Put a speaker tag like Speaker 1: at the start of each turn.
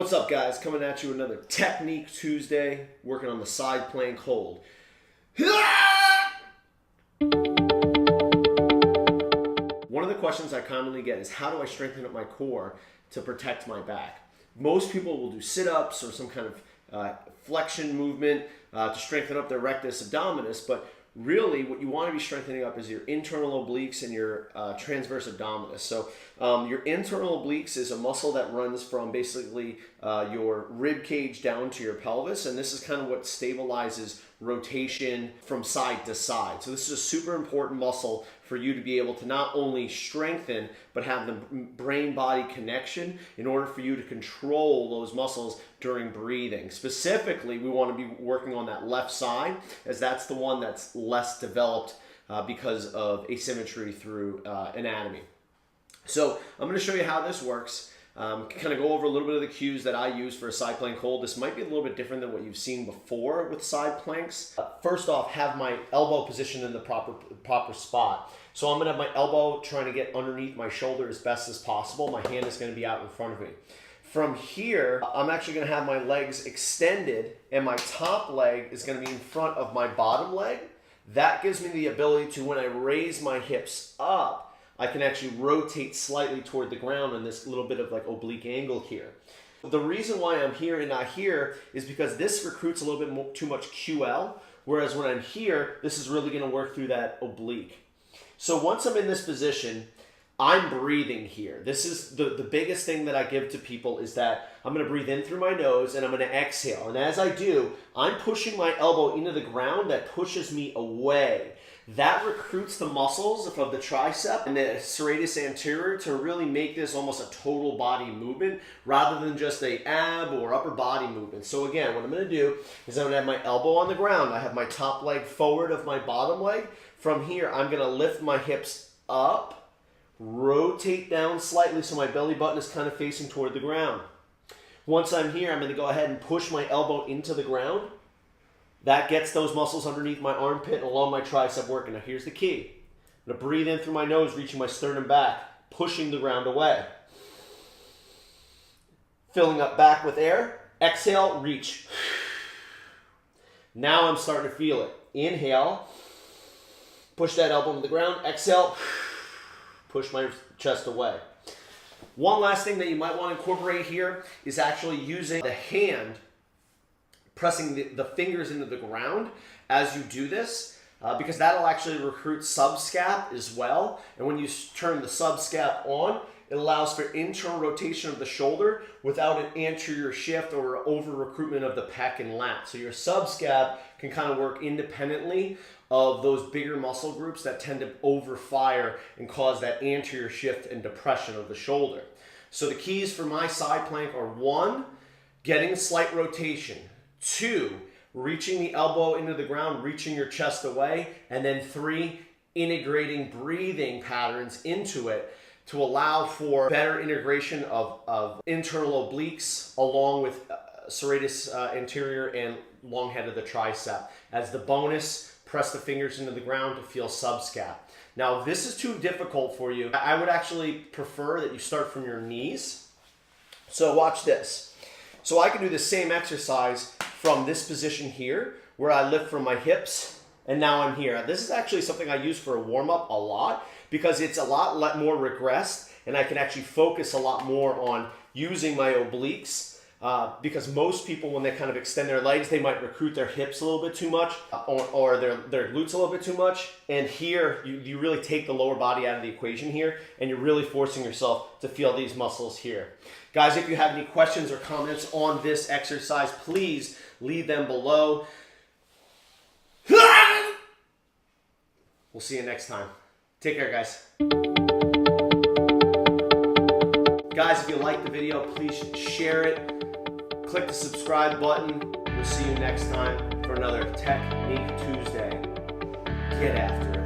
Speaker 1: What's up, guys? Coming at you another Technique Tuesday, working on the side plank hold. One of the questions I commonly get is, how do I strengthen up my core to protect my back? Most people will do sit-ups or some kind of flexion movement to strengthen up their rectus abdominis, but really what you want to be strengthening up is your internal obliques and your transverse abdominis. So your internal obliques is a muscle that runs from basically your rib cage down to your pelvis, and this is kind of what stabilizes rotation from side to side. So this is a super important muscle for you to be able to not only strengthen but have the brain-body connection in order for you to control those muscles during breathing. Specifically, we want to be working on that left side, as that's the one that's less developed because of asymmetry through anatomy. So I'm going to show you how this works. Kind of go over a little bit of the cues that I use for a side plank hold. This might be a little bit different than what you've seen before with side planks. First off, have my elbow positioned in the proper spot. So I'm going to have my elbow trying to get underneath my shoulder as best as possible. My hand is going to be out in front of me. From here, I'm actually going to have my legs extended, and my top leg is going to be in front of my bottom leg. That gives me the ability to, when I raise my hips up, I can actually rotate slightly toward the ground in this little bit of like oblique angle here. The reason why I'm here and not here is because this recruits a little bit more, too much QL, whereas when I'm here, this is really going to work through that oblique. So once I'm in this position, I'm breathing here. This is the biggest thing that I give to people, is that I'm going to breathe in through my nose and I'm going to exhale. And as I do, I'm pushing my elbow into the ground that pushes me away. That recruits the muscles of the tricep and the serratus anterior to really make this almost a total body movement rather than just a ab or upper body movement. So again, what I'm going to do is I'm going to have my elbow on the ground. I have my top leg forward of my bottom leg. From here, I'm going to lift my hips up, rotate down slightly so my belly button is kind of facing toward the ground. Once I'm here, I'm going to go ahead and push my elbow into the ground. That gets those muscles underneath my armpit and along my tricep working. Now here's the key. I'm going to breathe in through my nose, reaching my sternum back, pushing the ground away. Filling up back with air. Exhale, reach. Now I'm starting to feel it. Inhale. Push that elbow to the ground. Exhale. Push my chest away. One last thing that you might want to incorporate here is actually using the hand, pressing the fingers into the ground as you do this, because that'll actually recruit subscap as well. And when you turn the subscap on, it allows for internal rotation of the shoulder without an anterior shift or over recruitment of the pec and lat. So your subscap can kind of work independently of those bigger muscle groups that tend to overfire and cause that anterior shift and depression of the shoulder. So the keys for my side plank are: 1, getting slight rotation; 2, reaching the elbow into the ground, reaching your chest away; and then 3, integrating breathing patterns into it to allow for better integration of internal obliques along with serratus anterior and long head of the tricep. As the bonus, press the fingers into the ground to feel subscap. Now, if this is too difficult for you, I would actually prefer that you start from your knees. So watch this. So I can do the same exercise from this position here, where I lift from my hips, and now I'm here. This is actually something I use for a warm-up a lot, because it's a lot more regressed, and I can actually focus a lot more on using my obliques, because most people, when they kind of extend their legs, they might recruit their hips a little bit too much, or their glutes a little bit too much. And here, you really take the lower body out of the equation here, and you're really forcing yourself to feel these muscles here. Guys, if you have any questions or comments on this exercise, please leave them below. We'll see you next time. Take care, guys. Guys, if you like the video, please share it. Click the subscribe button. We'll see you next time for another Technique Tuesday. Get after it.